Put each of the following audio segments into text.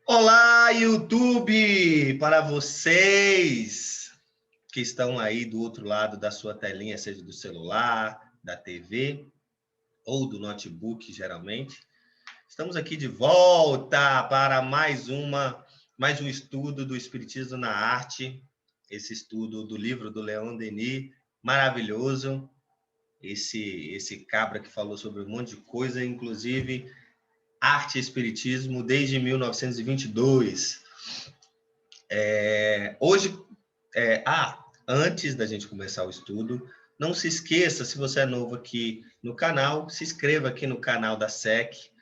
Olá, YouTube! Para vocês que estão aí do outro lado da sua telinha, seja do celular, da TV ou do notebook, geralmente. Estamos aqui de volta para mais um estudo do Espiritismo na Arte. Esse estudo do livro do Leon Denis, maravilhoso. Esse cabra que falou sobre um monte de coisa, inclusive arte e espiritismo desde 1922. Hoje, antes da gente começar o estudo, não se esqueça, se você é novo aqui no canal, se inscreva aqui no canal da SEC,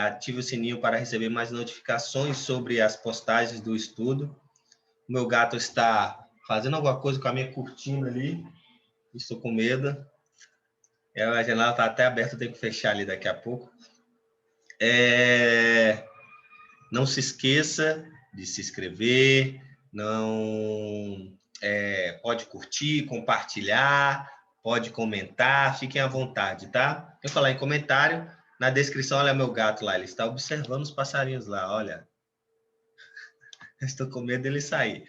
ative o sininho para receber mais notificações sobre as postagens do estudo. O meu gato está fazendo alguma coisa com a minha cortina ali, estou com medo. A janela está até aberta, eu tenho que fechar ali daqui a pouco. Não se esqueça de se inscrever, pode curtir, compartilhar, pode comentar, fiquem à vontade, tá? Eu falar em comentário, na descrição, olha meu gato lá, ele está observando os passarinhos lá, olha. Estou com medo dele sair.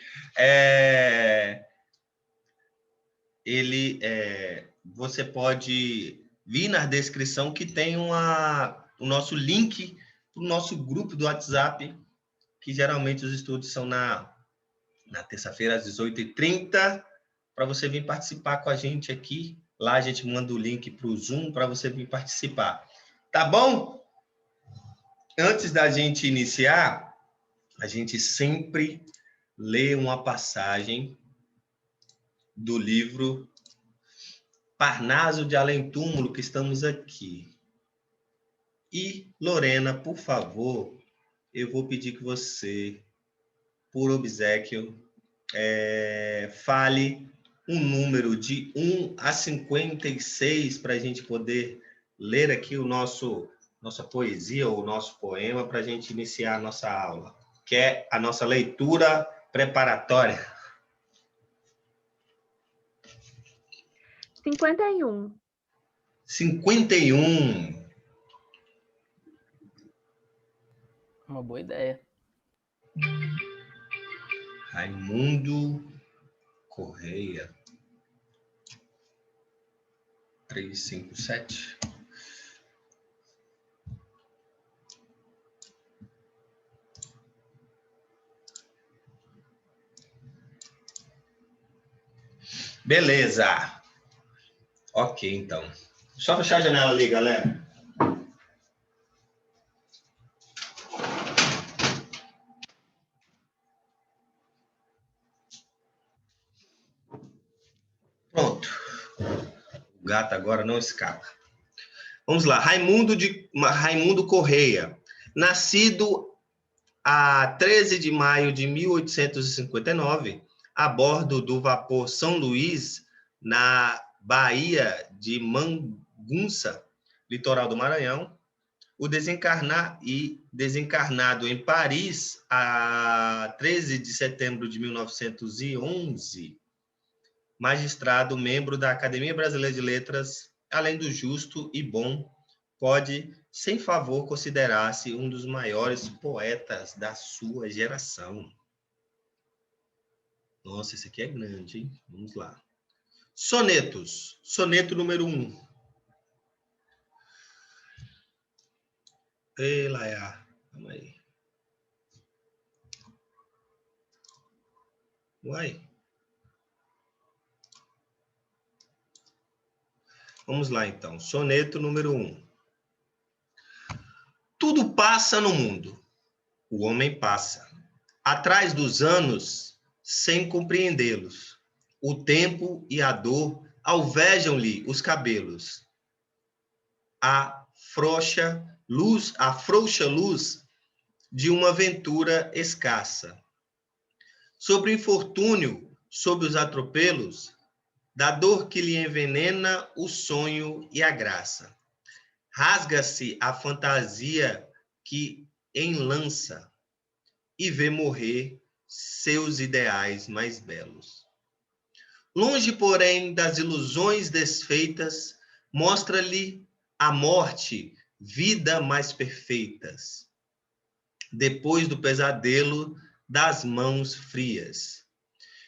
Você pode vir na descrição que tem o nosso link para o nosso grupo do WhatsApp, que geralmente os estudos são na terça-feira, às 18h30, para você vir participar com a gente aqui. Lá a gente manda o link para o Zoom para você vir participar. Tá bom? Antes da gente iniciar, a gente sempre lê uma passagem do livro Parnaso de Além Túmulo, que estamos aqui. E, Lorena, por favor, eu vou pedir que você, por obséquio, fale um número de 1 a 56 para a gente poder ler aqui nossa poesia ou o nosso poema para a gente iniciar a nossa aula, que é a nossa leitura preparatória. 51. 51. Uma boa ideia. Raimundo Correia. 357. Beleza. Ok, então. Só fechar a janela ali, galera. Pronto. O gato agora não escapa. Vamos lá. Raimundo Correia. Nascido a 13 de maio de 1859, a bordo do vapor São Luís, na Baía de Mangunça, litoral do Maranhão, desencarnado em Paris a 13 de setembro de 1911, magistrado, membro da Academia Brasileira de Letras, além do justo e bom, pode, sem favor, considerar-se um dos maiores poetas da sua geração. Nossa, esse aqui é grande, hein? Vamos lá. Sonetos. Soneto número 1. Ei, Laia. Calma aí. Uai. Vamos lá, então. Soneto número 1. Tudo passa no mundo. O homem passa. Atrás dos anos, sem compreendê-los. O tempo e a dor alvejam-lhe os cabelos. A frouxa luz de uma ventura escassa. Sobre o infortúnio, sob os atropelos, da dor que lhe envenena o sonho e a graça. Rasga-se a fantasia que enlança e vê morrer seus ideais mais belos. Longe, porém, das ilusões desfeitas, mostra-lhe a morte, vida mais perfeitas. depois do pesadelo das mãos frias.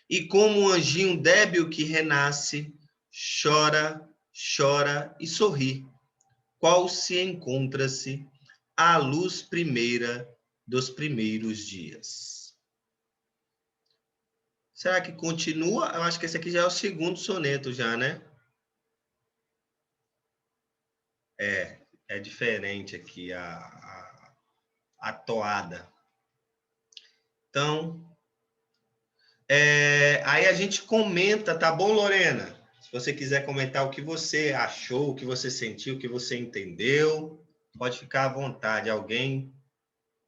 E como um anjinho débil que renasce, chora, chora e sorri, qual se encontra-se à luz primeira dos primeiros dias. Será que continua? Eu acho que esse aqui já é o segundo soneto já, né? É diferente aqui a toada. Então, aí a gente comenta, tá bom, Lorena? Se você quiser comentar o que você achou, o que você sentiu, o que você entendeu, pode ficar à vontade. Alguém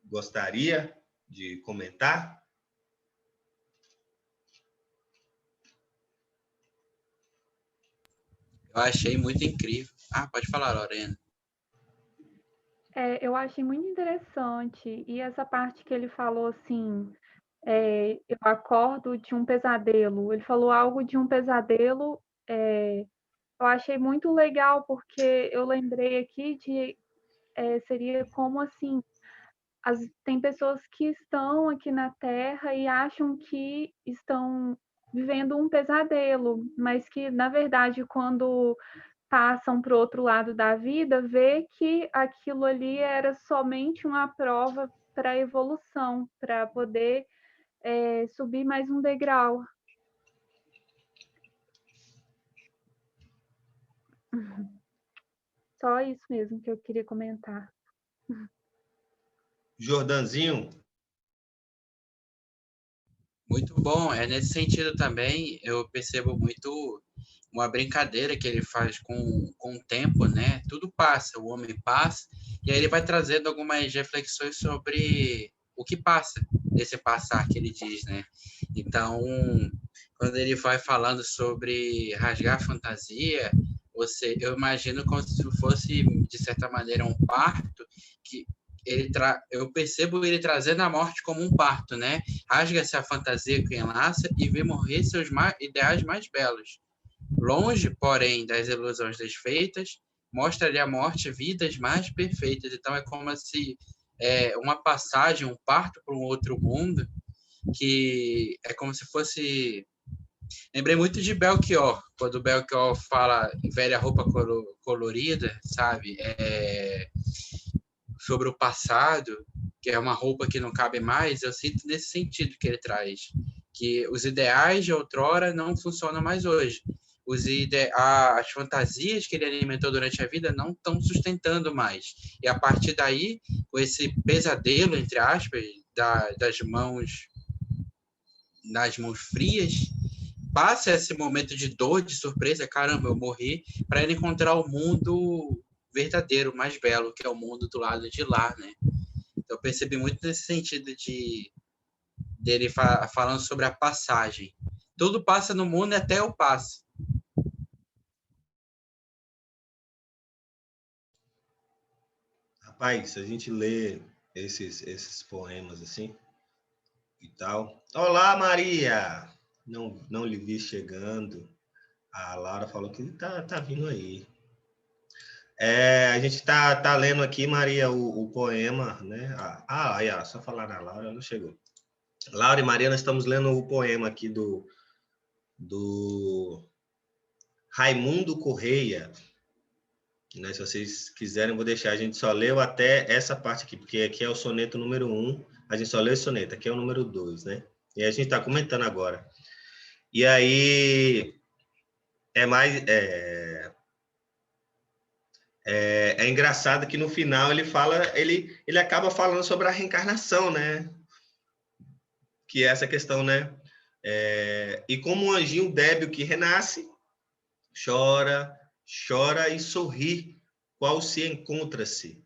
gostaria de comentar? Eu achei muito incrível. Ah, pode falar, Lorena. Eu achei muito interessante. E essa parte que ele falou assim, eu acordo de um pesadelo. Ele falou algo de um pesadelo. Eu achei muito legal, porque eu lembrei aqui seria como assim, tem pessoas que estão aqui na Terra e acham que estão vivendo um pesadelo, mas que, na verdade, quando passam para o outro lado da vida, vê que aquilo ali era somente uma prova para a evolução, para poder subir mais um degrau. Só isso mesmo que eu queria comentar. Jordanzinho? Muito bom. É nesse sentido também, eu percebo muito uma brincadeira que ele faz com o tempo, né? Tudo passa, o homem passa, e aí ele vai trazendo algumas reflexões sobre o que passa, desse passar que ele diz, né? Então, quando ele vai falando sobre rasgar a fantasia, eu imagino como se fosse, de certa maneira, um parto, que eu percebo ele trazendo a morte como um parto, né? Rasga-se a fantasia que enlaça e vê morrer seus ideais mais belos. Longe, porém, das ilusões desfeitas, mostra-lhe a morte vidas mais perfeitas. Então, é como se uma passagem, um parto para um outro mundo, que é como se fosse... Lembrei muito de Belchior, quando Belchior fala velha roupa colorida, sabe? Sobre o passado, que é uma roupa que não cabe mais, eu sinto nesse sentido que ele traz, que os ideais de outrora não funcionam mais hoje. As fantasias que ele alimentou durante a vida não estão sustentando mais. E a partir daí, com esse pesadelo, entre aspas, nas mãos frias, passa esse momento de dor, de surpresa, caramba, eu morri, para ele encontrar o mundo verdadeiro, mais belo, que é o mundo do lado de lá, né? Então, eu percebi muito nesse sentido dele falando sobre a passagem. Tudo passa no mundo e até eu passo. Rapaz, se a gente lê esses poemas assim e tal. Olá, Maria! Não lhe vi chegando. A Laura falou que tá vindo aí. A gente tá lendo aqui, Maria, o poema, né? Aí, só falar na Laura, não chegou. Laura e Maria, nós estamos lendo o poema aqui do Raimundo Correia. Né? Se vocês quiserem, eu vou deixar. A gente só leu até essa parte aqui, porque aqui é o soneto número 1. A gente só leu esse soneto, aqui é o número 2, né? E a gente está comentando agora. E aí, é engraçado que no final ele acaba falando sobre a reencarnação, né? Que é essa questão, né? E como um anjinho débil que renasce, chora, chora e sorri, qual se encontra-se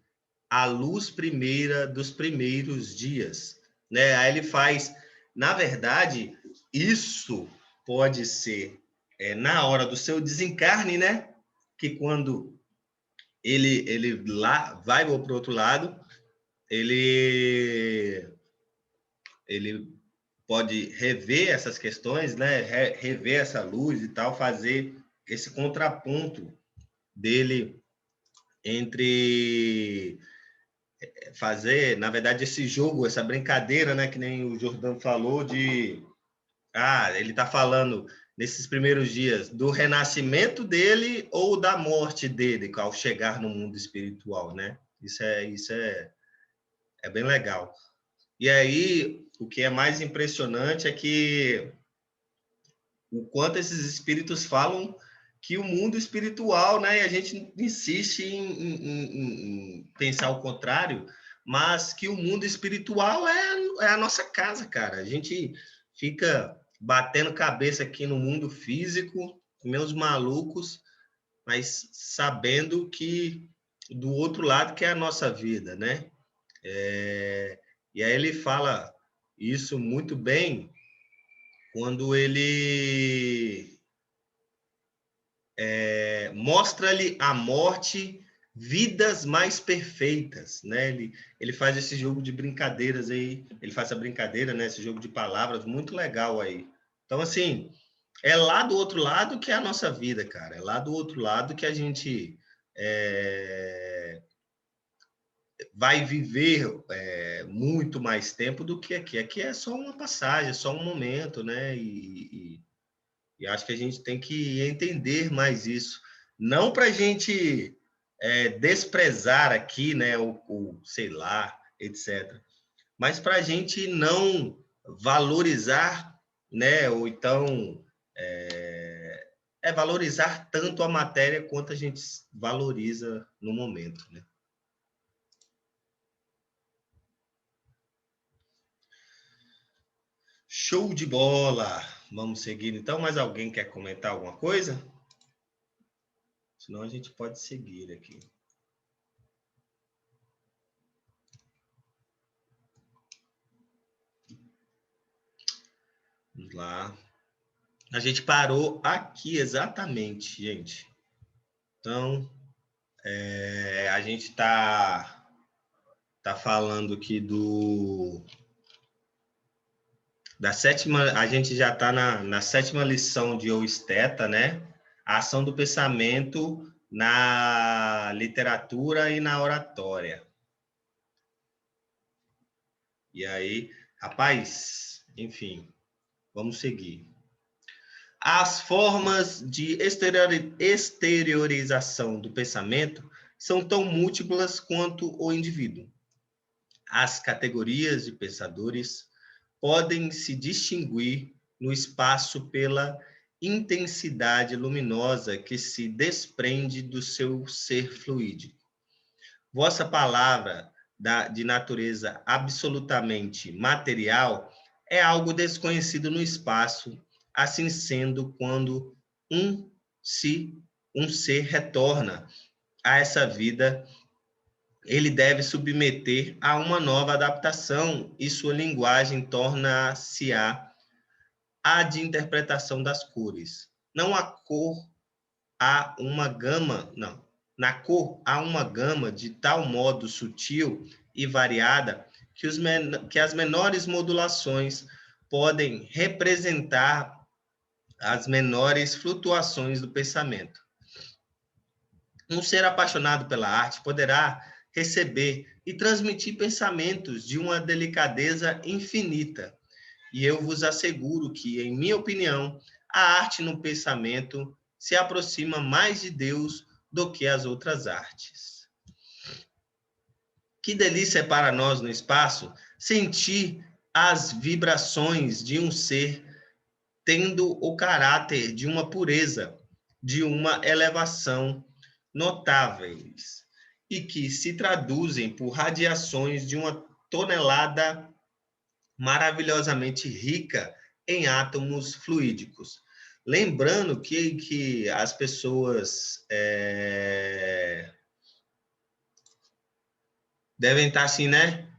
a luz primeira dos primeiros dias, né? Aí ele faz, na verdade, isso pode ser na hora do seu desencarne, né? Que quando ele lá vai para o outro lado, ele pode rever essas questões, né? Rever essa luz e tal, fazer esse contraponto dele entre fazer, na verdade, esse jogo, essa brincadeira, né, que nem o Jordão falou, de... ele está falando, nesses primeiros dias, do renascimento dele ou da morte dele, ao chegar no mundo espiritual, né? Isso é bem legal. E aí, o que é mais impressionante é que o quanto esses espíritos falam que o mundo espiritual, né? E a gente insiste em pensar o contrário, mas que o mundo espiritual é a nossa casa, cara. A gente fica batendo cabeça aqui no mundo físico, meus malucos, mas sabendo que do outro lado que é a nossa vida, né? E aí ele fala isso muito bem quando ele mostra-lhe a morte vidas mais perfeitas, né? Ele faz esse jogo de brincadeiras aí, ele faz a brincadeira, né? Esse jogo de palavras muito legal aí. Então, assim, é lá do outro lado que é a nossa vida, cara. É lá do outro lado que a gente vai viver muito mais tempo do que aqui. Aqui é só uma passagem, é só um momento, né? E acho que a gente tem que entender mais isso. Não para a gente desprezar aqui, né, sei lá, etc. Mas para a gente não valorizar, né, ou então valorizar tanto a matéria quanto a gente valoriza no momento, né? Show de bola! Vamos seguir então. Mais alguém quer comentar alguma coisa? Senão a gente pode seguir aqui. Vamos lá. A gente parou aqui exatamente, gente. Então, a gente tá falando aqui da sétima, a gente já está na sétima lição de Oesteta, né? A ação do pensamento na literatura e na oratória. E aí, rapaz, enfim, vamos seguir. As formas de exteriorização do pensamento são tão múltiplas quanto o indivíduo. As categorias de pensadores podem se distinguir no espaço pela intensidade luminosa que se desprende do seu ser fluídico. Vossa palavra de natureza absolutamente material é algo desconhecido no espaço, assim sendo quando um ser retorna a essa vida, ele deve submeter a uma nova adaptação e sua linguagem torna-se-á a de interpretação das cores. Não há cor, há uma gama, não. Na cor há uma gama de tal modo sutil e variada que as menores modulações podem representar as menores flutuações do pensamento. Um ser apaixonado pela arte poderá receber e transmitir pensamentos de uma delicadeza infinita. E eu vos asseguro que, em minha opinião, a arte no pensamento se aproxima mais de Deus do que as outras artes. Que delícia é para nós no espaço sentir as vibrações de um ser tendo o caráter de uma pureza, de uma elevação notáveis e que se traduzem por radiações de uma tonelada maravilhosamente rica em átomos fluídicos. Lembrando que as pessoas devem estar assim, né?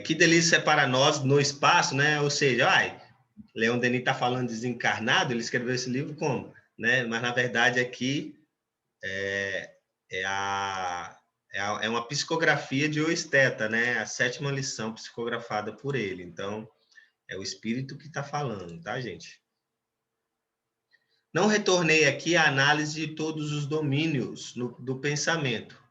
Que delícia é para nós no espaço, né? Ou seja, Leon Denis está falando desencarnado, ele escreveu esse livro como? Né? Mas, na verdade, aqui é uma psicografia de Oesteta, né? A sétima lição psicografada por ele. Então, é o espírito que está falando, tá, gente? Não retornei aqui à análise de todos os domínios do pensamento.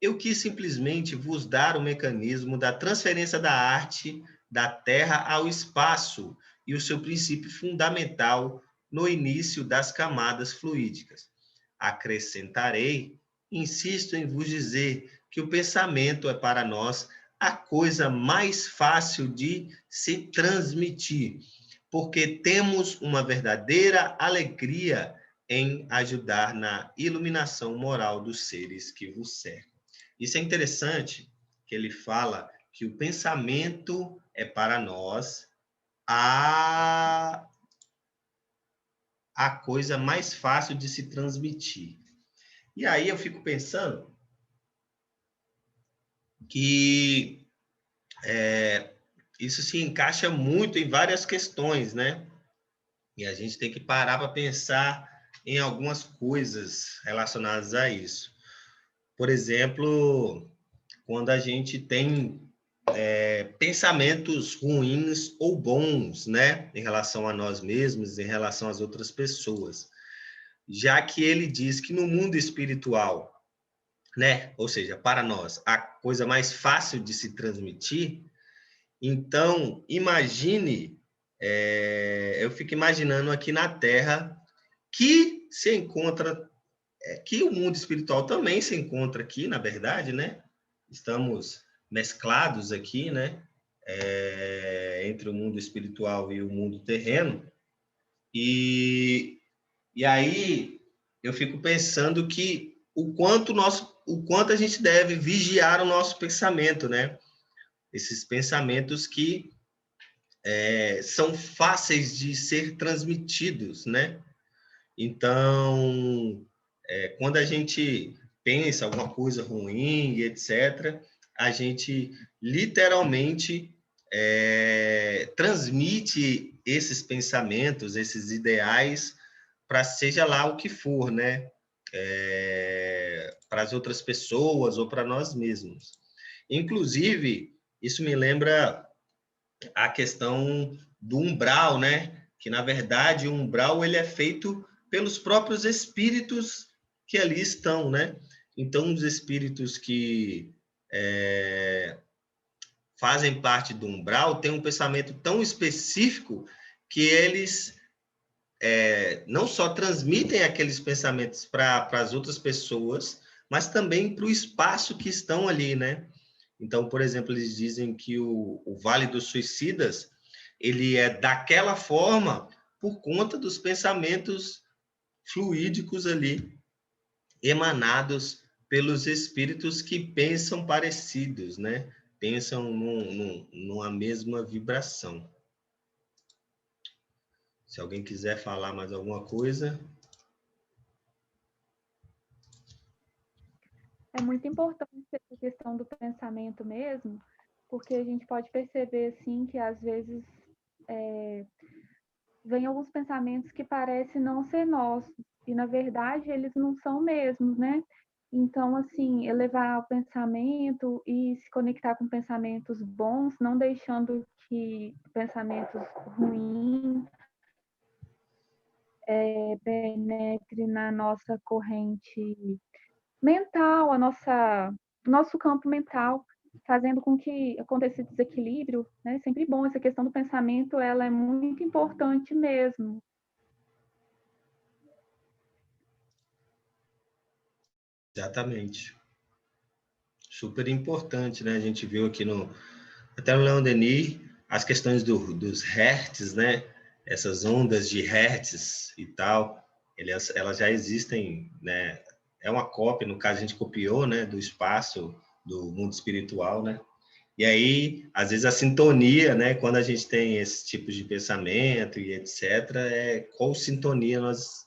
eu quis simplesmente vos dar o mecanismo da transferência da arte da Terra ao espaço e o seu princípio fundamental no início das camadas fluídicas. Acrescentarei, insisto em vos dizer que o pensamento é para nós a coisa mais fácil de se transmitir, porque temos uma verdadeira alegria em ajudar na iluminação moral dos seres que vos cercam. Isso é interessante, que ele fala que o pensamento é para nós a coisa mais fácil de se transmitir. E aí eu fico pensando que isso se encaixa muito em várias questões, né? E a gente tem que parar para pensar em algumas coisas relacionadas a isso. Por exemplo, quando a gente tem pensamentos ruins ou bons, né, em relação a nós mesmos, em relação às outras pessoas. Já que ele diz que no mundo espiritual, né, ou seja, para nós, a coisa mais fácil de se transmitir, então, imagine, eu fico imaginando aqui na Terra que se encontra, que o mundo espiritual também se encontra aqui, na verdade, né? Estamos mesclados aqui, né? Entre o mundo espiritual e o mundo terreno. E aí eu fico pensando que o quanto a gente deve vigiar o nosso pensamento, né? Esses pensamentos que são fáceis de ser transmitidos, né? Então, quando a gente pensa alguma coisa ruim, etc., a gente literalmente transmite esses pensamentos, esses ideais, para seja lá o que for, né? Para as outras pessoas ou para nós mesmos. Inclusive, isso me lembra a questão do umbral, né? Que, na verdade, o umbral ele é feito pelos próprios espíritos que ali estão, né? Então, os espíritos que fazem parte do umbral têm um pensamento tão específico que eles não só transmitem aqueles pensamentos para as outras pessoas, mas também para o espaço que estão ali, né? Então, por exemplo, eles dizem que o Vale dos Suicidas ele é daquela forma por conta dos pensamentos fluídicos ali, emanados pelos espíritos que pensam parecidos, né? Pensam numa mesma vibração. Se alguém quiser falar mais alguma coisa. É muito importante essa questão do pensamento mesmo, porque a gente pode perceber, assim, que às vezes vem alguns pensamentos que parecem não ser nossos, e na verdade eles não são mesmos, né? Então, assim, elevar o pensamento e se conectar com pensamentos bons, não deixando que pensamentos ruins penetrem na nossa corrente mental, nosso campo mental, fazendo com que aconteça esse desequilíbrio, né? Sempre bom, essa questão do pensamento, ela é muito importante mesmo. Exatamente. Super importante, né? A gente viu aqui até no Leon Denis, as questões dos hertz, né? Essas ondas de hertz e tal, elas já existem, né? É uma cópia, no caso a gente copiou, né? Do espaço, do mundo espiritual, né? E aí, às vezes a sintonia, né? Quando a gente tem esse tipo de pensamento e etc., qual sintonia nós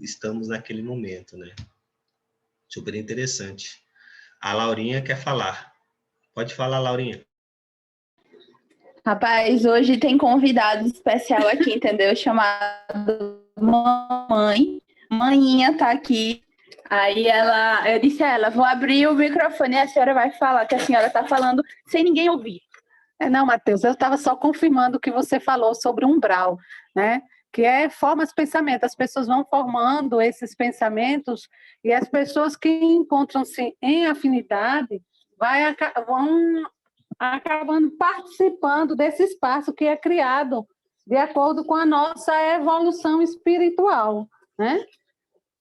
estamos naquele momento, né? Super interessante. A Laurinha quer falar. Pode falar, Laurinha. Rapaz, hoje tem convidado especial aqui, entendeu? Chamado Mamãe. Maninha tá aqui. Aí eu disse a ela, vou abrir o microfone e a senhora vai falar, que a senhora tá falando sem ninguém ouvir. Não, Matheus, eu estava só confirmando o que você falou sobre o umbral, né? que forma de pensamento. As pessoas vão formando esses pensamentos e as pessoas que encontram-se em afinidade vão acabando participando desse espaço que é criado de acordo com a nossa evolução espiritual, né?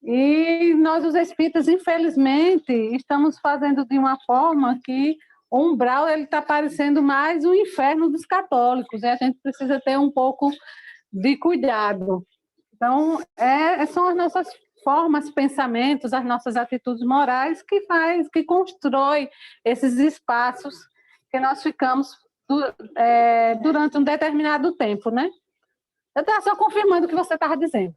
E nós, os espíritas, infelizmente, estamos fazendo de uma forma que o umbral está parecendo mais o inferno dos católicos, e a gente precisa ter um pouco de cuidado. Então, são as nossas formas, pensamentos, as nossas atitudes morais que constrói esses espaços que nós ficamos durante um determinado tempo, né? Eu estava só confirmando o que você estava dizendo.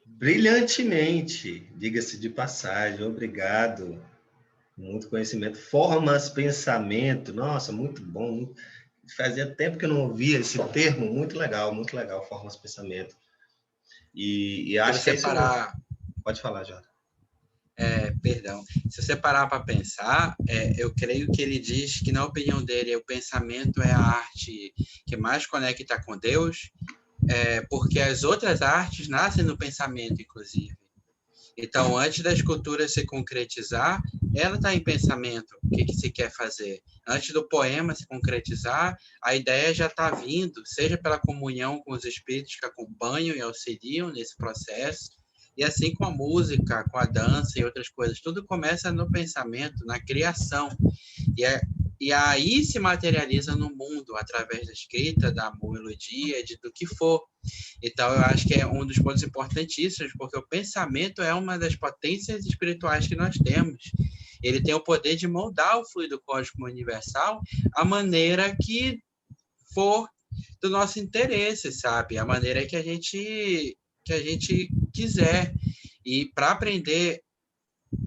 Brilhantemente, diga-se de passagem, obrigado. Muito conhecimento. Formas, pensamento, nossa, muito bom. Fazia tempo que eu não ouvia esse termo, muito legal, formas, pensamento. E acho que é isso. Pode falar, Jota. Perdão. Se você parar para pensar, eu creio que ele diz que, na opinião dele, o pensamento é a arte que mais conecta com Deus, porque as outras artes nascem no pensamento, inclusive. Então, antes da escultura se concretizar, ela está em pensamento. O que se quer fazer? Antes do poema se concretizar, a ideia já está vindo, seja pela comunhão com os espíritos que acompanham e auxiliam nesse processo, e assim com a música, com a dança e outras coisas. Tudo começa no pensamento, na criação. E aí se materializa no mundo, através da escrita, da melodia, do que for. Então, eu acho que é um dos pontos importantíssimos, porque o pensamento é uma das potências espirituais que nós temos. Ele tem o poder de moldar o fluido cósmico universal à maneira que for do nosso interesse, sabe? A maneira que a gente quiser. E para aprender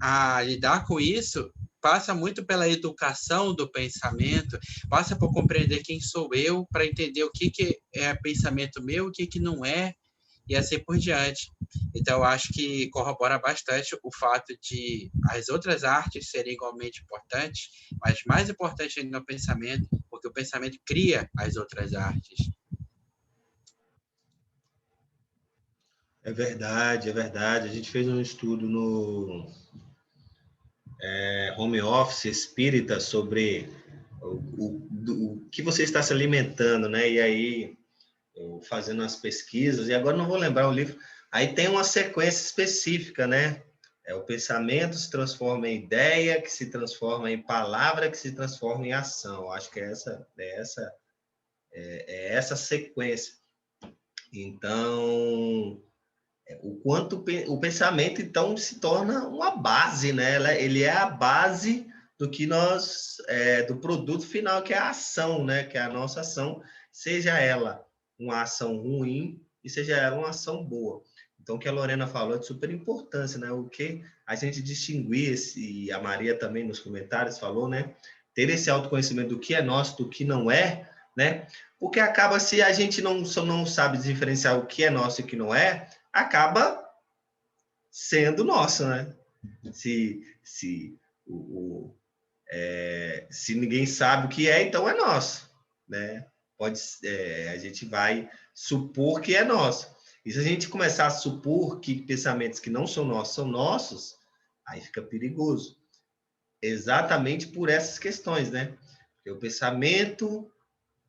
a lidar com isso, passa muito pela educação do pensamento, passa por compreender quem sou eu, para entender o que é pensamento meu, o que não é, e assim por diante. Então, eu acho que corrobora bastante o fato de as outras artes serem igualmente importantes, mas mais importante ainda é o pensamento, porque o pensamento cria as outras artes. É verdade, é verdade. A gente fez um estudo no home office espírita sobre o que você está se alimentando, né? E aí, fazendo as pesquisas, e agora não vou lembrar o livro, aí tem uma sequência específica, né? O pensamento se transforma em ideia, que se transforma em palavra, que se transforma em ação. Acho que é essa sequência. Então, o quanto o pensamento, então, se torna uma base, né? Ele é a base do que do produto final, que é a ação, né? Que é a nossa ação, seja ela uma ação ruim e seja ela uma ação boa. Então, o que a Lorena falou é de super importância, né? O que a gente distinguir, e a Maria também nos comentários falou, né? Ter esse autoconhecimento do que é nosso, do que não é, né? Porque acaba, se a gente não sabe diferenciar o que é nosso e o que não é, acaba sendo nosso, né? Se ninguém sabe o que é, então é nosso, né? A gente vai supor que é nosso. E se a gente começar a supor que pensamentos que não são nossos, aí fica perigoso. Exatamente por essas questões, né? Porque o pensamento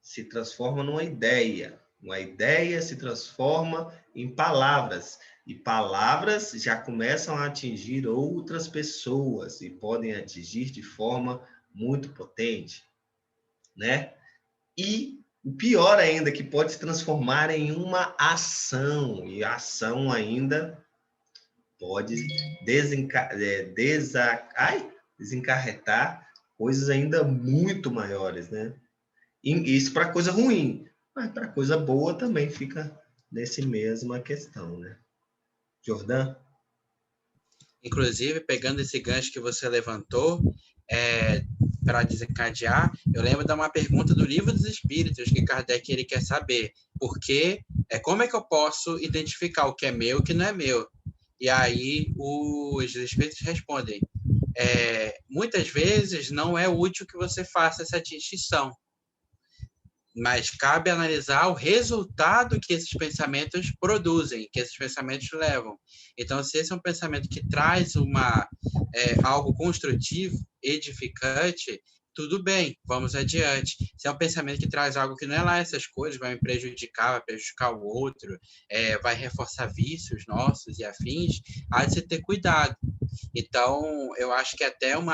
se transforma numa ideia. Uma ideia se transforma em palavras. E palavras já começam a atingir outras pessoas e podem atingir de forma muito potente, né? E o pior ainda, que pode se transformar em uma ação. E a ação ainda pode desencarretar coisas ainda muito maiores, né? Isso para coisa ruim, mas para coisa boa também fica nessa mesma questão, né? Jordan? Inclusive, pegando esse gancho que você levantou, para desencadear, eu lembro de uma pergunta do Livro dos Espíritos, que Kardec ele quer saber como é que eu posso identificar o que é meu e o que não é meu? E aí os Espíritos respondem, muitas vezes não é útil que você faça essa distinção. mas cabe analisar o resultado que esses pensamentos produzem, que esses pensamentos levam. Então, se esse é um pensamento que traz algo construtivo, edificante, tudo bem, vamos adiante. Se é um pensamento que traz algo que não é lá essas coisas, vai me prejudicar, vai prejudicar o outro, vai reforçar vícios nossos e afins, há de se ter cuidado. Então, eu acho que até um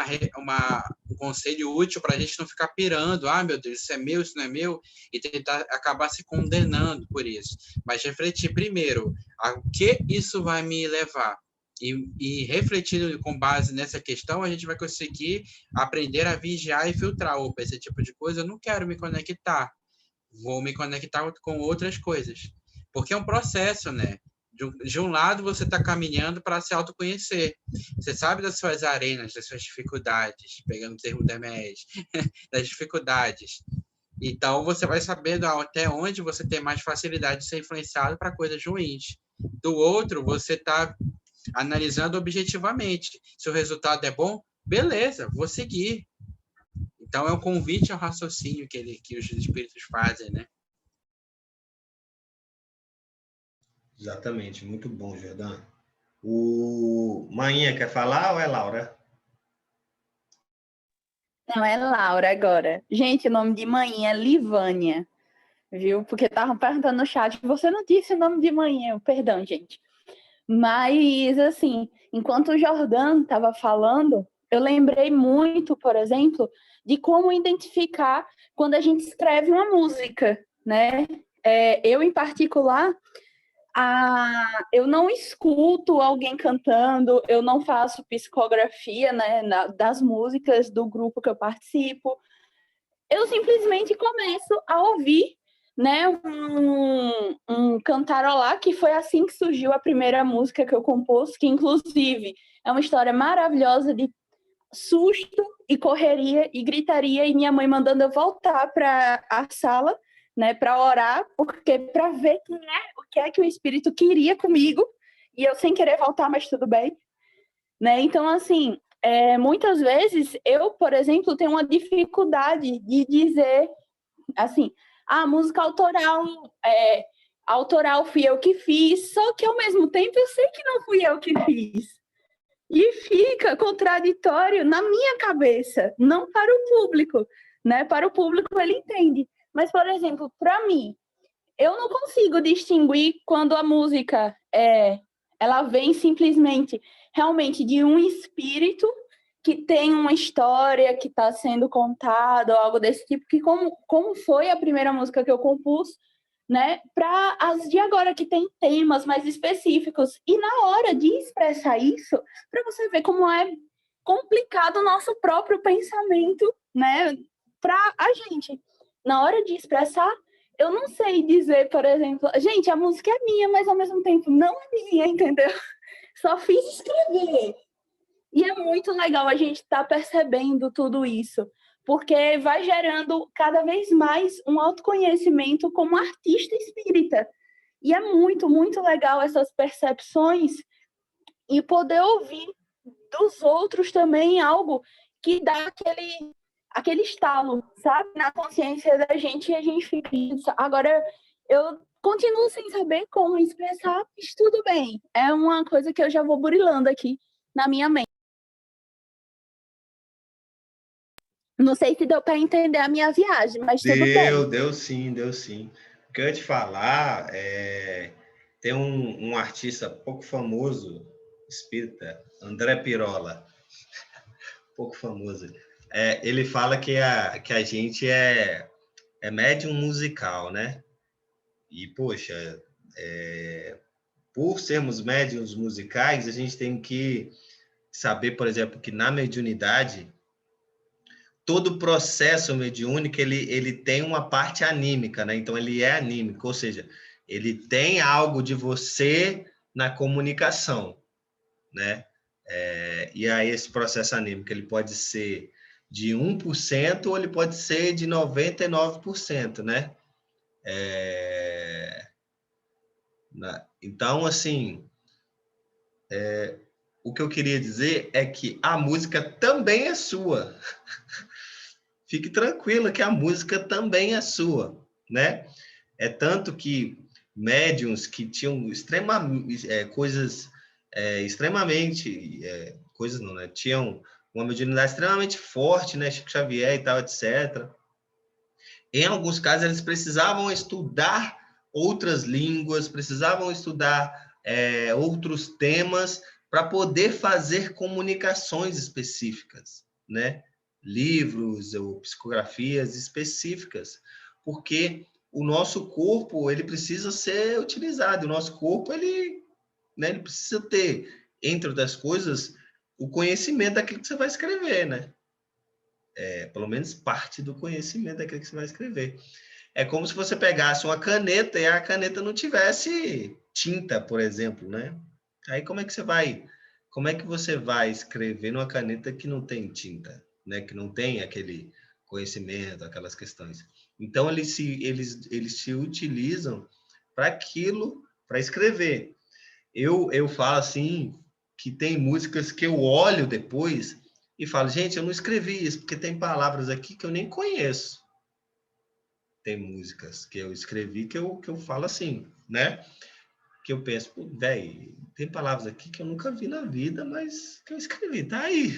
conselho útil para a gente não ficar pirando, meu Deus, isso é meu, isso não é meu, e tentar acabar se condenando por isso. Mas refletir primeiro, a que isso vai me levar? E refletindo com base nessa questão, a gente vai conseguir aprender a vigiar e filtrar. Opa, esse tipo de coisa eu não quero me conectar. Vou me conectar com outras coisas. Porque é um processo, né? De um lado, você está caminhando para se autoconhecer. Você sabe das suas arenas, das suas dificuldades, pegando o termo da MES, das dificuldades. Então, você vai sabendo até onde você tem mais facilidade de ser influenciado para coisas ruins. Do outro, você está analisando objetivamente. Se o resultado é bom, beleza, vou seguir. Então, é um convite ao raciocínio que os espíritos fazem, né? Exatamente, muito bom, Jordão. O Mainha quer falar ou é Laura? Não, é Laura agora. Gente, o nome de mãe é Livânia, viu? Porque estavam perguntando no chat, você não disse o nome de mãe, perdão, gente. Mas, assim, enquanto o Jordão estava falando, eu lembrei muito, por exemplo, de como identificar quando a gente escreve uma música, né? Eu, em particular, eu não escuto alguém cantando, eu não faço psicografia, né, das músicas do grupo que eu participo. Eu simplesmente começo a ouvir, né, um cantarolar, que foi assim que surgiu a primeira música que eu compus, que inclusive é uma história maravilhosa de susto e correria e gritaria, e minha mãe mandando eu voltar para a sala, né, para orar, porque para ver o que é que o espírito queria comigo, e eu sem querer voltar, mas tudo bem, né? Então, assim, muitas vezes eu, por exemplo, tenho uma dificuldade de dizer assim, a música autoral fui eu que fiz, só que ao mesmo tempo eu sei que não fui eu que fiz. E fica contraditório na minha cabeça, não para o público, né? Para o público ele entende. Mas, por exemplo, para mim, eu não consigo distinguir quando a música ela vem simplesmente realmente de um espírito que tem uma história que está sendo contada ou algo desse tipo, que como foi a primeira música que eu compus, né, para as de agora, que tem temas mais específicos. E na hora de expressar isso, para você ver como é complicado o nosso próprio pensamento, né, para a gente. Na hora de expressar, eu não sei dizer, por exemplo, gente, a música é minha, mas ao mesmo tempo não é minha, entendeu? Só fiz escrever. E é muito legal a gente estar percebendo tudo isso, porque vai gerando cada vez mais um autoconhecimento como artista espírita. E é muito, muito legal essas percepções e poder ouvir dos outros também algo que dá aquele estalo, sabe? Na consciência da gente, e a gente fica... Agora, eu continuo sem saber como expressar, mas tudo bem. É uma coisa que eu já vou burilando aqui na minha mente. Não sei se deu para entender a minha viagem, mas tudo bem. Deu sim, deu sim. O que eu ia te falar tem um artista pouco famoso, espírita, André Pirola, pouco famoso. Ele fala que a gente é médium musical, né? E, poxa, por sermos médiums musicais, a gente tem que saber, por exemplo, que na mediunidade, todo processo mediúnico ele tem uma parte anímica, né? Então, ele é anímico, ou seja, ele tem algo de você na comunicação, né? E aí, esse processo anímico, ele pode ser de 1% ou ele pode ser de 99%, né? Então, assim, o que eu queria dizer é que a música também é sua. Fique tranquila que a música também é sua. né? É tanto que médiums que tinham coisas extremamente... coisas não, né? Tinham uma mediunidade extremamente forte, né? Chico Xavier e tal, etc. Em alguns casos, eles precisavam estudar outras línguas, precisavam estudar outros temas para poder fazer comunicações específicas, né? Livros ou psicografias específicas, porque o nosso corpo ele precisa ser utilizado, o nosso corpo ele precisa ter, entre outras coisas, o conhecimento daquilo que você vai escrever, né? Pelo menos parte do conhecimento daquilo que você vai escrever. É como se você pegasse uma caneta e a caneta não tivesse tinta, por exemplo, né? Aí como é que você vai escrever numa caneta que não tem tinta, né? Que não tem aquele conhecimento, aquelas questões. Então eles se utilizam para aquilo, para escrever. Eu falo assim que tem músicas que eu olho depois e falo, gente, eu não escrevi isso, porque tem palavras aqui que eu nem conheço. Tem músicas que eu escrevi que eu falo assim, né? Que eu penso, velho, tem palavras aqui que eu nunca vi na vida, mas que eu escrevi, tá aí.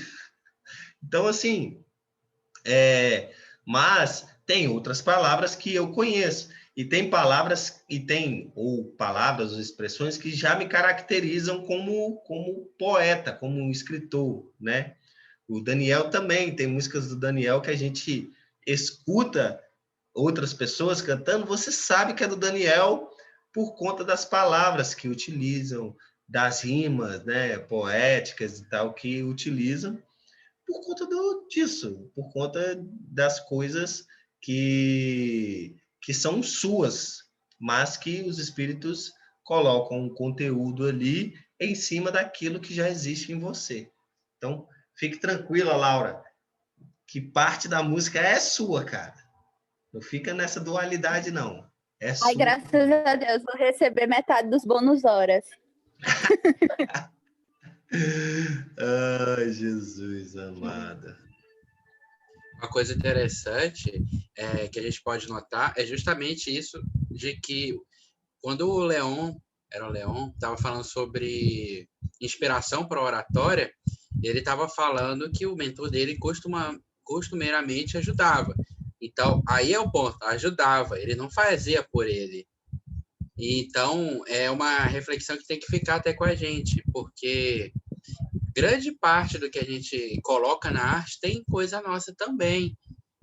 Então, assim, mas tem outras palavras que eu conheço. E tem palavras, ou expressões que já me caracterizam como poeta, como escritor, né? O Daniel também, tem músicas do Daniel que a gente escuta outras pessoas cantando, você sabe que é do Daniel por conta das palavras que utilizam, das rimas, né, poéticas e tal, que utilizam, por conta disso, por conta das coisas que são suas, mas que os espíritos colocam um conteúdo ali em cima daquilo que já existe em você. Então, fique tranquila, Laura, que parte da música é sua, cara. Não fica nessa dualidade, não. É Ai, sua. graças a Deus, vou receber metade dos bônus horas. Ai, Jesus amado. Uma coisa interessante que a gente pode notar é justamente isso de que quando o Leon estava falando sobre inspiração para oratória, ele estava falando que o mentor dele costumeiramente ajudava. Então, aí é o ponto, ajudava, ele não fazia por ele. Então, é uma reflexão que tem que ficar até com a gente, porque grande parte do que a gente coloca na arte tem coisa nossa também.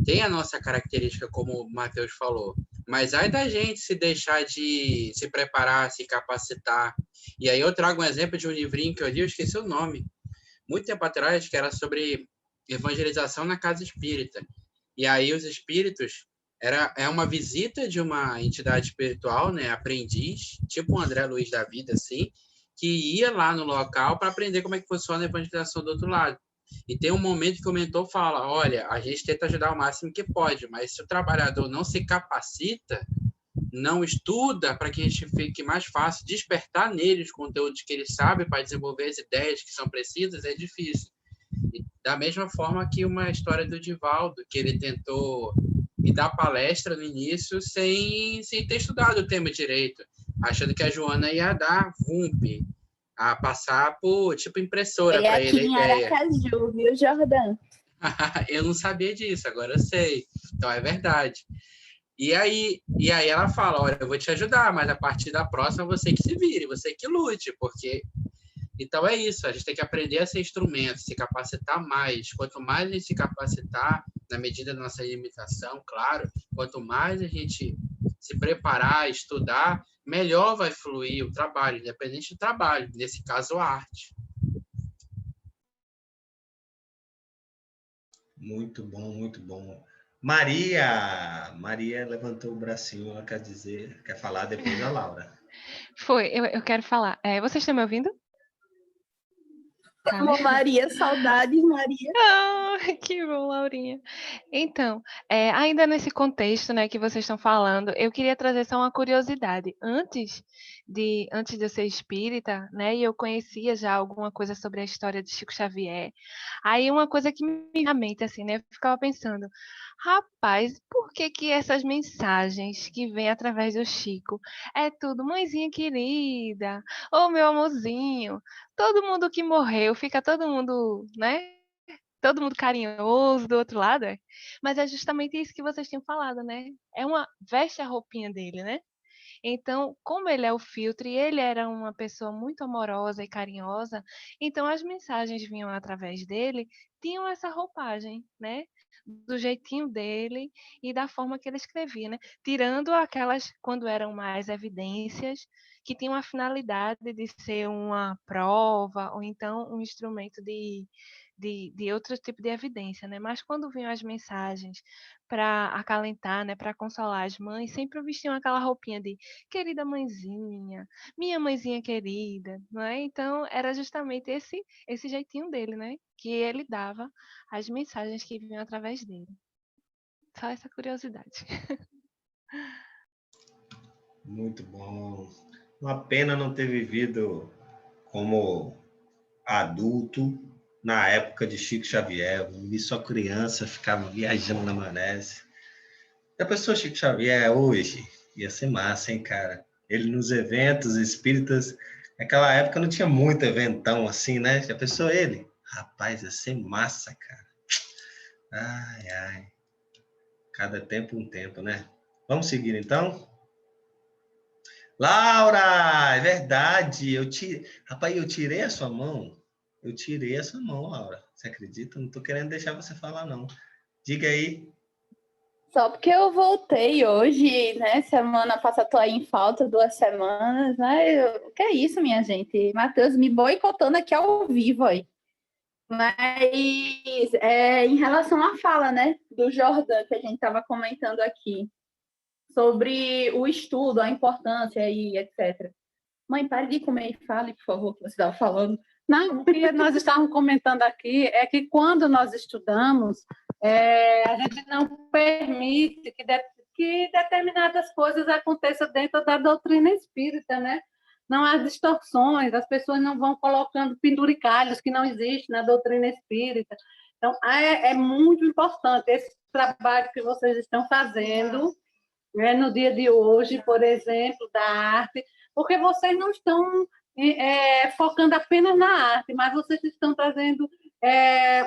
Tem a nossa característica, como o Matheus falou. Mas aí da gente se deixar de se preparar, se capacitar. E aí eu trago um exemplo de um livrinho que eu li, eu esqueci o nome, muito tempo atrás, que era sobre evangelização na casa espírita. E aí os espíritos é uma visita de uma entidade espiritual, né, aprendiz, tipo um André Luiz da vida, assim, que ia lá no local para aprender como é que funciona a evangelização do outro lado. E tem um momento que o mentor fala, olha, a gente tenta ajudar o máximo que pode, mas se o trabalhador não se capacita, não estuda para que a gente fique mais fácil despertar nele os conteúdos que ele sabe para desenvolver as ideias que são precisas, é difícil. E da mesma forma que uma história do Divaldo, que ele tentou me dar palestra no início sem ter estudado o tema direito, achando que a Joana ia dar VUMP, a passar por, tipo, impressora para ele a ideia. Aqui em Aracaju, viu, Jordão? Eu não sabia disso, agora eu sei. Então é verdade. E aí ela fala, olha, eu vou te ajudar, mas a partir da próxima você que se vire, você que lute, porque... Então é isso, a gente tem que aprender a ser instrumento, se capacitar mais. Quanto mais a gente se capacitar, na medida da nossa limitação, claro, quanto mais a gente se preparar, estudar, melhor vai fluir o trabalho, independente do trabalho, nesse caso a arte. Muito bom, muito bom. Maria levantou o bracinho, ela quer falar depois da Laura. Eu quero falar. Vocês estão me ouvindo? Tá Amo vendo? Maria, saudades, Maria. Ah, que bom, Laurinha. Então, ainda nesse contexto, né, que vocês estão falando, eu queria trazer só uma curiosidade. Antes de eu ser espírita, né, e eu conhecia já alguma coisa sobre a história de Chico Xavier. Aí uma coisa que me veio à mente, assim, né, eu ficava pensando, rapaz, por que que essas mensagens que vêm através do Chico é tudo mãezinha querida, ô meu amorzinho, todo mundo que morreu, fica todo mundo, né? Todo mundo carinhoso do outro lado, é? Mas é justamente isso que vocês tinham falado, né? Veste a roupinha dele, né? Então, como ele é o filtro e ele era uma pessoa muito amorosa e carinhosa, então as mensagens vinham através dele, tinham essa roupagem, né? Do jeitinho dele e da forma que ele escrevia, né? Tirando aquelas, quando eram mais evidências, que tinham a finalidade de ser uma prova ou então um instrumento de outro tipo de evidência, né? Mas quando vinham as mensagens para acalentar, né, para consolar as mães, sempre vestiam aquela roupinha de querida mãezinha, minha mãezinha querida, não é? Então era justamente esse jeitinho dele, né, que ele dava as mensagens que vinham através dele. Só essa curiosidade. Muito bom. Uma pena não ter vivido como adulto na época de Chico Xavier. Eu vi só criança, ficava viajando na maionese. A pessoa Chico Xavier hoje ia ser massa, hein, cara? Ele nos eventos espíritas, naquela época não tinha muito eventão assim, né? Já pensou ele? Rapaz, ia ser massa, cara. Ai, ai. Cada tempo um tempo, né? Vamos seguir então? Laura, é verdade. Rapaz, eu tirei a sua mão. Eu tirei a sua mão, Laura. Você acredita? Não tô querendo deixar você falar, não. Diga aí. Só porque eu voltei hoje, né? Semana passada, tô aí em falta 2 semanas, né? O que é isso, minha gente? Matheus me boicotando aqui ao vivo aí. Mas em relação à fala, né, do Jordan, que a gente estava comentando aqui, sobre o estudo, a importância e etc. Mãe, pare de comer e fale, por favor, o que você estava falando. Não, o que nós estávamos comentando aqui é que quando nós estudamos, a gente não permite que determinadas coisas aconteçam dentro da doutrina espírita, né? Não há distorções, as pessoas não vão colocando penduricalhos que não existem na doutrina espírita. Então, é muito importante esse trabalho que vocês estão fazendo, né, no dia de hoje, por exemplo, da arte, porque vocês não estão focando apenas na arte, mas vocês estão trazendo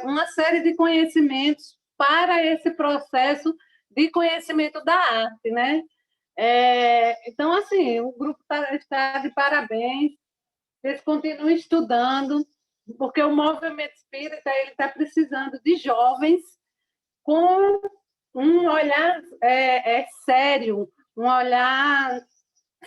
uma série de conhecimentos para esse processo de conhecimento da arte, né? Então, assim, o grupo está de parabéns, eles continuam estudando, porque o movimento espírita está precisando de jovens com um olhar sério, um olhar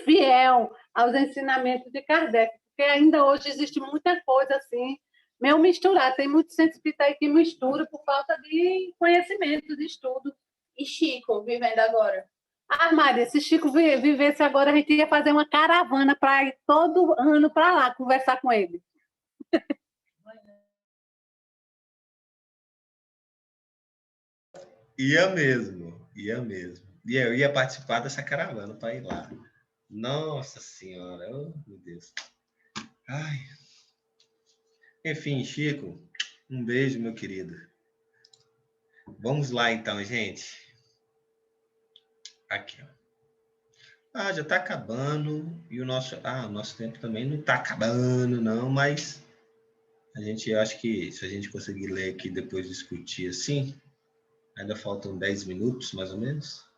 fiel aos ensinamentos de Kardec, porque ainda hoje existe muita coisa assim, meio misturada. Tem muito centro espírita aí que mistura por falta de conhecimento, de estudo. E Chico, vivendo agora? Ah, Maria, se Chico vivesse agora, a gente ia fazer uma caravana para ir todo ano para lá conversar com ele. Ia mesmo, ia mesmo. E eu ia participar dessa caravana para ir lá. Nossa Senhora, oh, meu Deus. Ai. Enfim, Chico, um beijo, meu querido. Vamos lá então, gente. Aqui, ó. Ah, já está acabando. E o nosso tempo também não está acabando, não, mas eu acho que se a gente conseguir ler aqui depois discutir assim, ainda faltam 10 minutos, mais ou menos.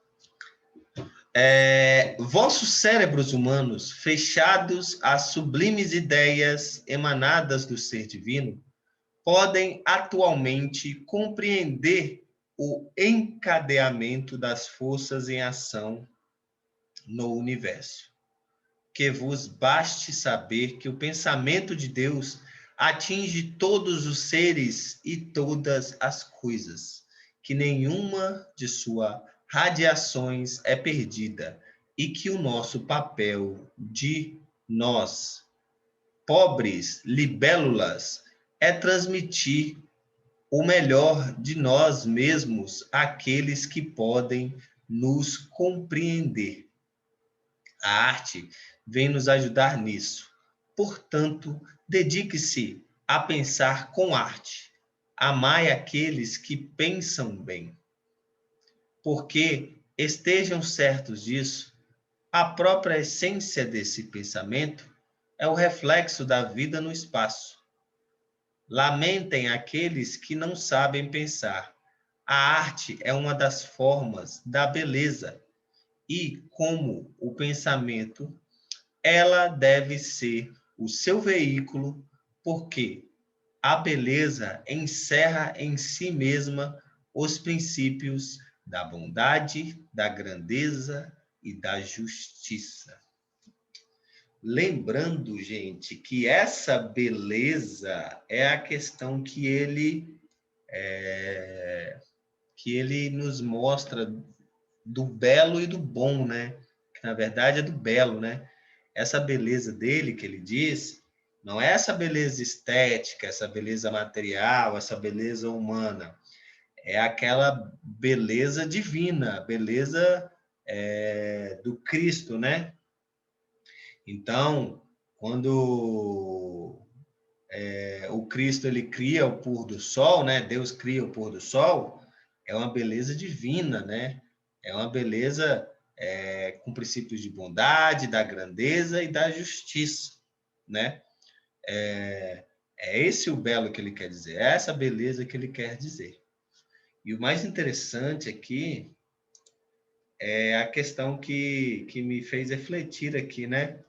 Vossos cérebros humanos, fechados às sublimes ideias emanadas do ser divino, podem atualmente compreender o encadeamento das forças em ação no universo. Que vos baste saber que o pensamento de Deus atinge todos os seres e todas as coisas, que nenhuma de suas radiações é perdida e que o nosso papel de nós, pobres libélulas, é transmitir o melhor de nós mesmos àqueles que podem nos compreender. A arte vem nos ajudar nisso. Portanto, dedique-se a pensar com arte. Amai aqueles que pensam bem. Porque, estejam certos disso, a própria essência desse pensamento é o reflexo da vida no espaço. Lamentem aqueles que não sabem pensar. A arte é uma das formas da beleza e, como o pensamento, ela deve ser o seu veículo, porque a beleza encerra em si mesma os princípios da bondade, da grandeza e da justiça. Lembrando, gente, que essa beleza é a questão que ele nos mostra do belo e do bom, né? Que na verdade é do belo, né? Essa beleza dele que ele diz, não é essa beleza estética, essa beleza material, essa beleza humana. É aquela beleza divina, a beleza do Cristo, né? Então, quando o Cristo ele cria o pôr do sol, né? Deus cria o pôr do sol, é uma beleza divina, né? É uma beleza com princípios de bondade, da grandeza e da justiça, né? É esse o belo que ele quer dizer, é essa beleza que ele quer dizer. E o mais interessante aqui é a questão que me fez refletir aqui, né?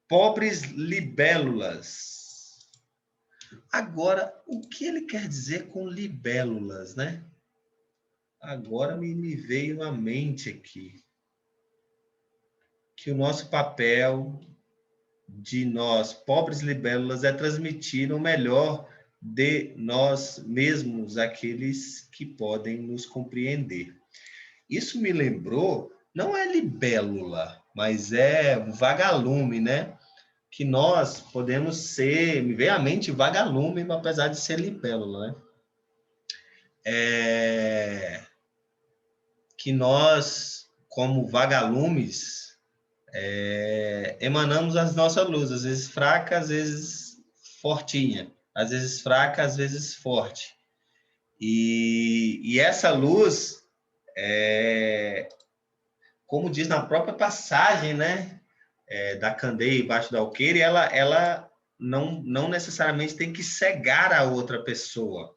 Pobres libélulas. Agora, o que ele quer dizer com libélulas, né? Agora me veio à mente aqui que o nosso papel de nós, pobres libélulas, é transmitir o melhor de nós mesmos àqueles que podem nos compreender. Isso me lembrou, não é libélula, mas é um vagalume, né? Que nós podemos ser, me veio à mente vagalume, apesar de ser libélula, né? Que nós, como vagalumes, emanamos as nossas luzes, às vezes fraca, às vezes fortinha, às vezes fraca, às vezes forte. E essa luz, como diz na própria passagem, né, da candeia embaixo do alqueire, ela não necessariamente tem que cegar a outra pessoa,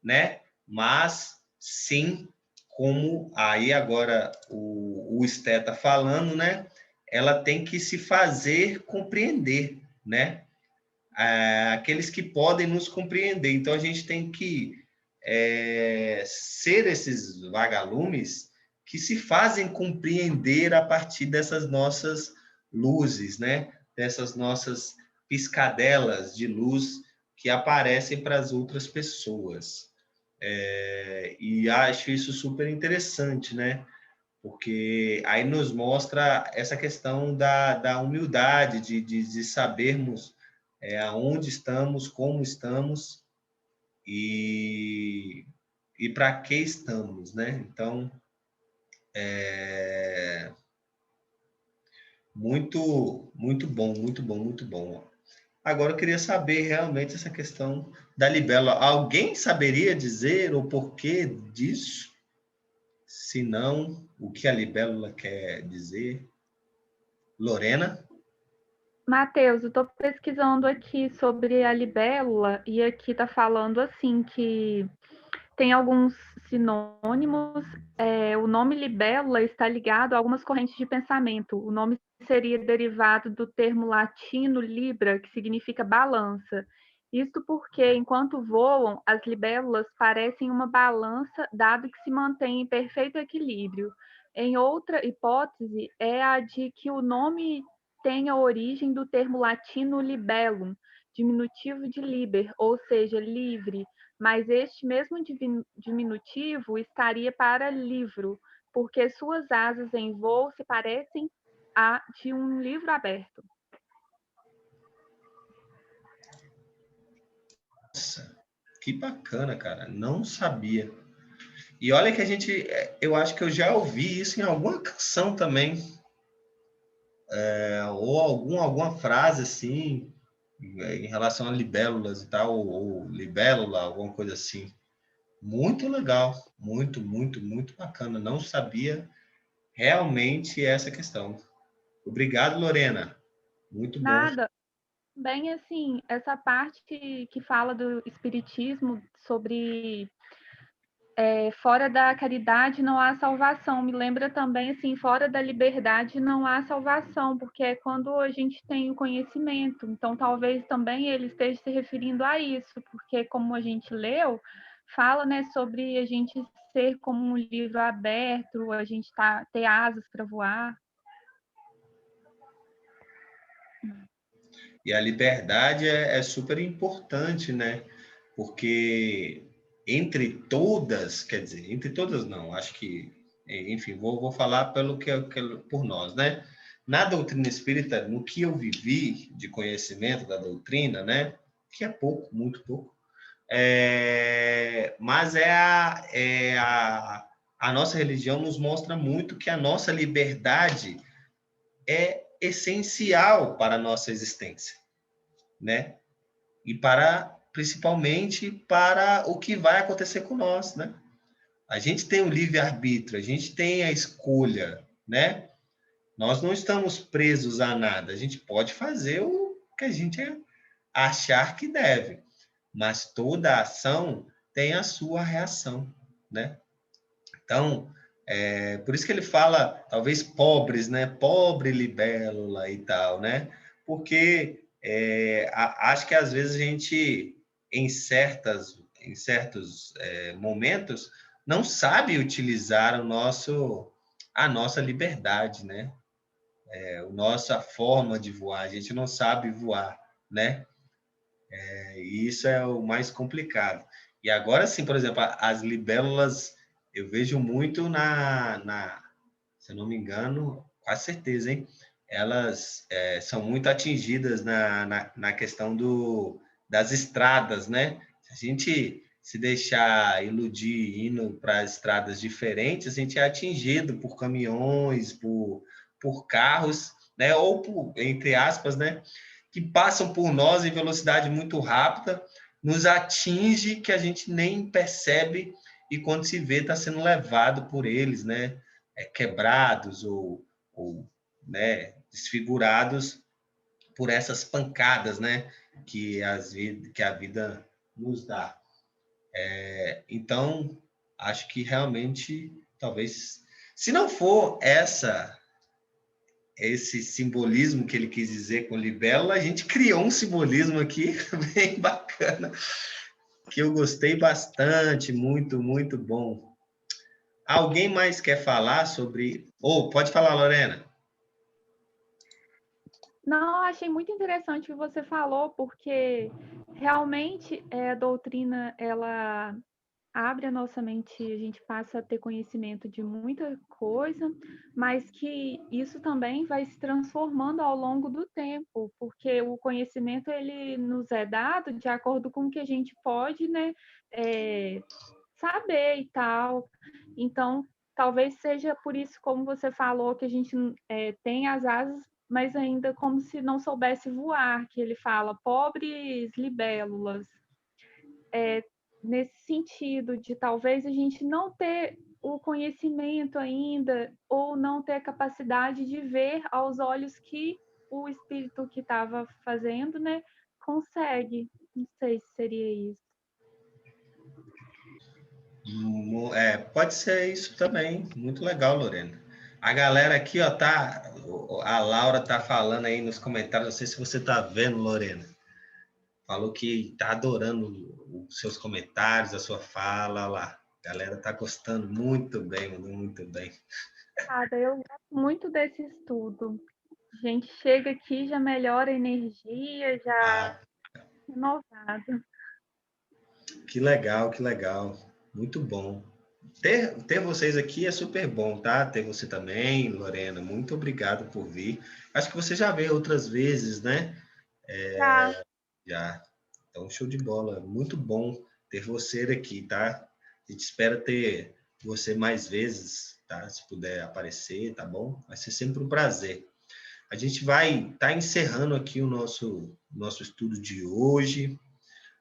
né? Mas sim, como aí agora o Esté está falando, né? Ela tem que se fazer compreender, né? Aqueles que podem nos compreender. Então a gente tem que ser esses vagalumes que se fazem compreender a partir dessas nossas luzes, né? Dessas nossas piscadelas de luz que aparecem para as outras pessoas. E acho isso super interessante, né? Porque aí nos mostra essa questão da humildade, de sabermos aonde estamos, como estamos e para que estamos, né? Então, muito bom, muito bom, muito bom. Agora eu queria saber realmente essa questão da libélula. Alguém saberia dizer o porquê disso? Se não, o que a libélula quer dizer? Lorena? Mateus, eu estou pesquisando aqui sobre a libélula e aqui está falando assim que tem alguns sinônimos. O nome libélula está ligado a algumas correntes de pensamento. O nome seria derivado do termo latino libra, que significa balança. Isto porque, enquanto voam, as libélulas parecem uma balança, dado que se mantém em perfeito equilíbrio. Em outra hipótese, é a de que o nome tem a origem do termo latino libellum, diminutivo de liber, ou seja, livre, mas este mesmo diminutivo estaria para livro, porque suas asas em voo se parecem a de um livro aberto. Nossa, que bacana, cara. Não sabia. E olha que eu acho que eu já ouvi isso em alguma canção também, ou alguma frase assim, em relação a libélulas e tal, ou libélula, alguma coisa assim. Muito legal, muito, muito, muito bacana. Não sabia realmente essa questão. Obrigado, Lorena. Muito bom. Nada. Bem, assim, essa parte que fala do espiritismo sobre fora da caridade não há salvação. Me lembra também, assim, fora da liberdade não há salvação, porque é quando a gente tem o conhecimento. Então, talvez também ele esteja se referindo a isso, porque como a gente leu, fala, né, sobre a gente ser como um livro aberto, a gente ter asas para voar. E a liberdade é super importante, né? Porque entre todas, quer dizer, entre todas não, acho que, enfim, vou falar por nós, né? Na doutrina espírita, no que eu vivi de conhecimento da doutrina, né? Que é pouco, muito pouco, mas a nossa religião nos mostra muito que a nossa liberdade é essencial para a nossa existência, né? E principalmente para o que vai acontecer com nós, né? A gente tem o livre-arbítrio, a gente tem a escolha, né? Nós não estamos presos a nada, a gente pode fazer o que a gente achar que deve, mas toda ação tem a sua reação, né? Então, por isso que ele fala, talvez pobres, né? Pobre libélula e tal, né? Porque acho que às vezes a gente, em certos momentos, não sabe utilizar a nossa liberdade, né? A nossa forma de voar, a gente não sabe voar, né? E isso é o mais complicado. E agora sim, por exemplo, as libélulas eu vejo muito se eu não me engano, quase certeza, hein? Elas são muito atingidas na questão das estradas, né? Se a gente se deixar iludir indo para estradas diferentes, a gente é atingido por caminhões, por carros, né? Ou entre aspas, né? Que passam por nós em velocidade muito rápida, nos atinge que a gente nem percebe e quando se vê está sendo levado por eles, né? Quebrados ou né, desfigurados por essas pancadas, né? Que a vida nos dá. Então, acho que realmente, talvez, se não for esse simbolismo que ele quis dizer com libélula, a gente criou um simbolismo aqui bem bacana, que eu gostei bastante, muito, muito bom. Alguém mais quer falar sobre... pode falar, Lorena. Não, achei muito interessante o que você falou, porque realmente a doutrina, ela abre a nossa mente, a gente passa a ter conhecimento de muita coisa, mas que isso também vai se transformando ao longo do tempo, porque o conhecimento ele nos é dado de acordo com o que a gente pode, né, saber e tal. Então, talvez seja por isso, como você falou, que a gente tem as asas, mas ainda como se não soubesse voar, que ele fala, pobres libélulas. Nesse sentido de talvez a gente não ter o conhecimento ainda ou não ter a capacidade de ver aos olhos que o espírito que estava fazendo, né, consegue. Não sei se seria isso. Pode ser isso também. Muito legal, Lorena. A galera aqui, ó, a Laura tá falando aí nos comentários, não sei se você tá vendo, Lorena. Falou que tá adorando os seus comentários, a sua fala, lá. A galera tá gostando muito bem, mandou muito bem. Eu gosto muito desse estudo. A gente chega aqui, já melhora a energia, já renovado. Que legal, que legal. Muito bom. Ter vocês aqui é super bom, tá? Ter você também, Lorena. Muito obrigado por vir. Acho que você já veio outras vezes, né? Já. Então, show de bola. Muito bom ter você aqui, tá? A gente espera ter você mais vezes, tá? Se puder aparecer, tá bom? Vai ser sempre um prazer. A gente vai estar encerrando aqui o nosso estudo de hoje.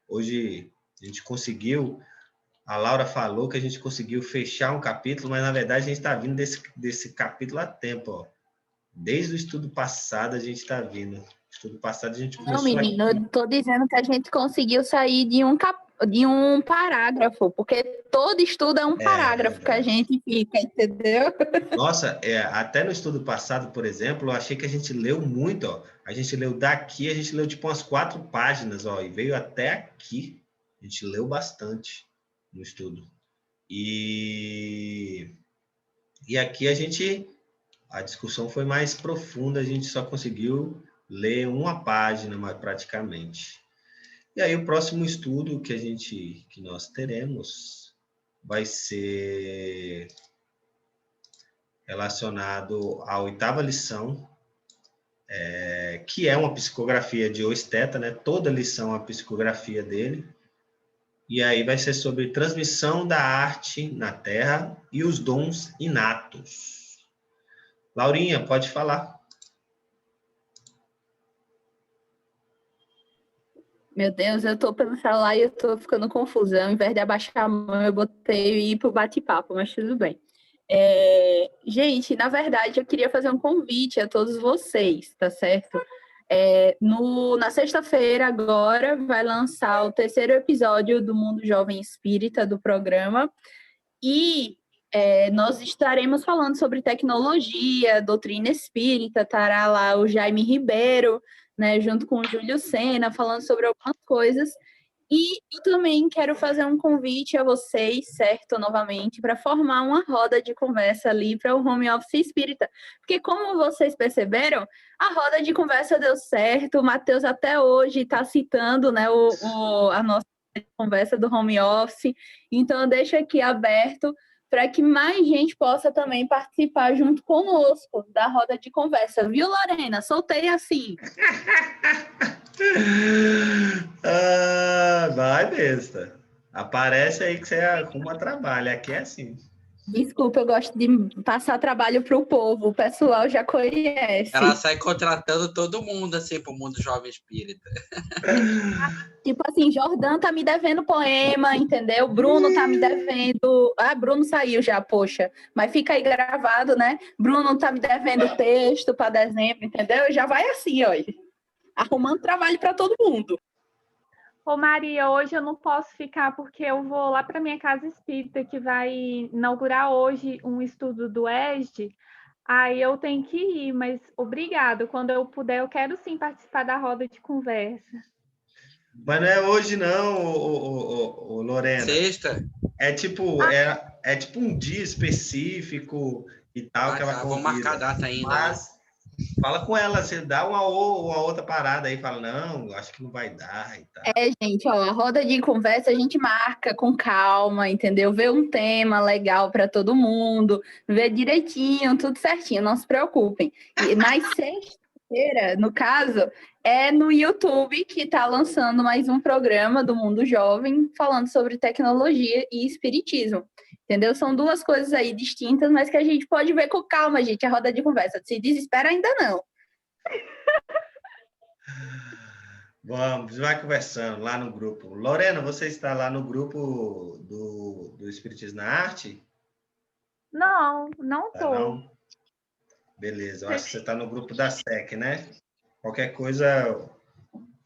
Hoje a gente conseguiu, a Laura falou que a gente conseguiu fechar um capítulo, mas na verdade a gente está vindo desse capítulo há tempo, ó. Desde o estudo passado a gente está vindo. No estudo passado a gente Não, começou menino, aqui. eu tô dizendo que a gente conseguiu sair de um parágrafo, porque todo estudo é um parágrafo que a Verdade. gente fica, entendeu? Nossa, até no estudo passado, por exemplo, eu achei que a gente leu muito, ó. A gente leu daqui, a gente leu tipo umas 4 páginas, ó, e veio até aqui. A gente leu bastante no estudo. E aqui a discussão foi mais profunda, a gente só conseguiu ler uma página, mais praticamente. E aí o próximo estudo que nós teremos vai ser relacionado à 8ª lição, que é uma psicografia de Oesteta, né? Toda lição é uma psicografia dele. E aí vai ser sobre transmissão da arte na Terra e os dons inatos. Laurinha, pode falar. Meu Deus, eu tô pelo celular e eu tô ficando confusa. Ao invés de abaixar a mão, eu botei e ir pro bate-papo, mas tudo bem. Gente, na verdade, eu queria fazer um convite a todos vocês, tá certo? Na sexta-feira, agora, vai lançar o 3º episódio do Mundo Jovem Espírita do programa. E nós estaremos falando sobre tecnologia, doutrina espírita, estará lá o Jaime Ribeiro, né, junto com o Júlio Sena, falando sobre algumas coisas. E eu também quero fazer um convite a vocês, certo, novamente, para formar uma roda de conversa ali para o Home Office Espírita. Porque, como vocês perceberam, a roda de conversa deu certo, o Matheus até hoje está citando, né, a nossa conversa do Home Office. Então, eu deixo aqui aberto para que mais gente possa também participar junto conosco da roda de conversa. Viu, Lorena? Soltei assim. Vai, besta. Aparece aí que você arruma trabalho. Aqui é assim. Desculpa, eu gosto de passar trabalho para o povo. O pessoal já conhece. Ela sai contratando todo mundo, assim, pro mundo jovem espírita. Tipo assim, Jordão tá me devendo poema, entendeu? Bruno tá me devendo... Ah, Bruno saiu já, poxa. Mas fica aí gravado, né? Bruno tá me devendo texto para dezembro, entendeu? Já vai assim, ó. Arrumando trabalho para todo mundo. Ô Maria, hoje eu não posso ficar porque eu vou lá para minha casa espírita, que vai inaugurar hoje um estudo do ESD. Aí eu tenho que ir, mas obrigado. Quando eu puder, eu quero sim participar da roda de conversa. Mas não é hoje não, Lorena. Sexta? É tipo um dia específico e tal que ela convida. Vou marcar a data ainda. Mas fala com ela, você dá uma outra parada aí, fala, não, acho que não vai dar e tal. Gente, ó, a roda de conversa a gente marca com calma, entendeu? Vê um tema legal para todo mundo, vê direitinho, tudo certinho, não se preocupem. Mas sexta-feira, no caso, é no YouTube que está lançando mais um programa do Mundo Jovem falando sobre tecnologia e espiritismo. Entendeu? São duas coisas aí distintas, mas que a gente pode ver com calma, gente, a roda de conversa. Se desespera ainda não. Vamos, vai conversando lá no grupo. Lorena, você está lá no grupo do Espiritismo na Arte? Não tô. Tá, não? Beleza, eu acho que você está no grupo da SEC, né? Qualquer coisa,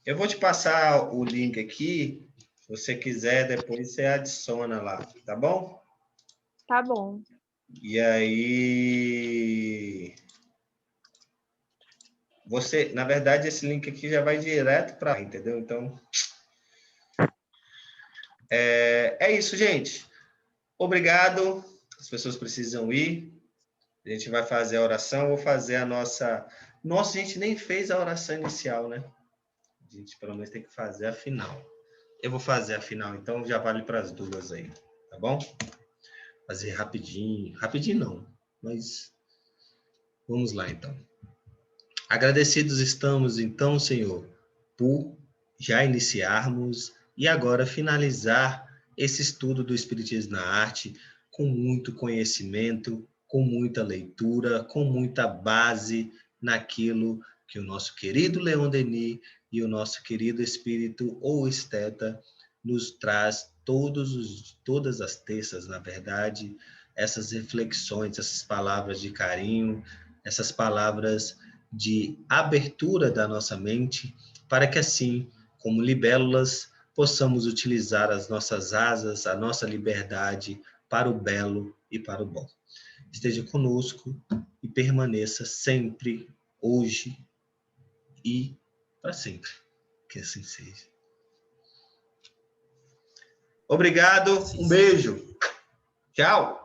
eu vou te passar o link aqui. Se você quiser, depois você adiciona lá, tá bom? Tá bom. E aí... Você, na verdade, esse link aqui já vai direto para, entendeu? Então, é isso, gente. Obrigado. As pessoas precisam ir. A gente vai fazer a oração. Vou fazer a nossa... Nossa, a gente nem fez a oração inicial, né? A gente, pelo menos, tem que fazer a final. Eu vou fazer a final, então já vale para as duas aí, tá bom? Fazer rapidinho. Rapidinho não, mas vamos lá, então. Agradecidos estamos, então, Senhor, por já iniciarmos e agora finalizar esse estudo do Espiritismo na Arte com muito conhecimento, com muita leitura, com muita base naquilo que o nosso querido Leon Denis e o nosso querido espírito ou esteta nos traz todas as terças, na verdade, essas reflexões, essas palavras de carinho, essas palavras de abertura da nossa mente, para que assim, como libélulas, possamos utilizar as nossas asas, a nossa liberdade para o belo e para o bom. Esteja conosco e permaneça sempre, hoje e para sempre. Que assim seja. Obrigado, um beijo. Tchau.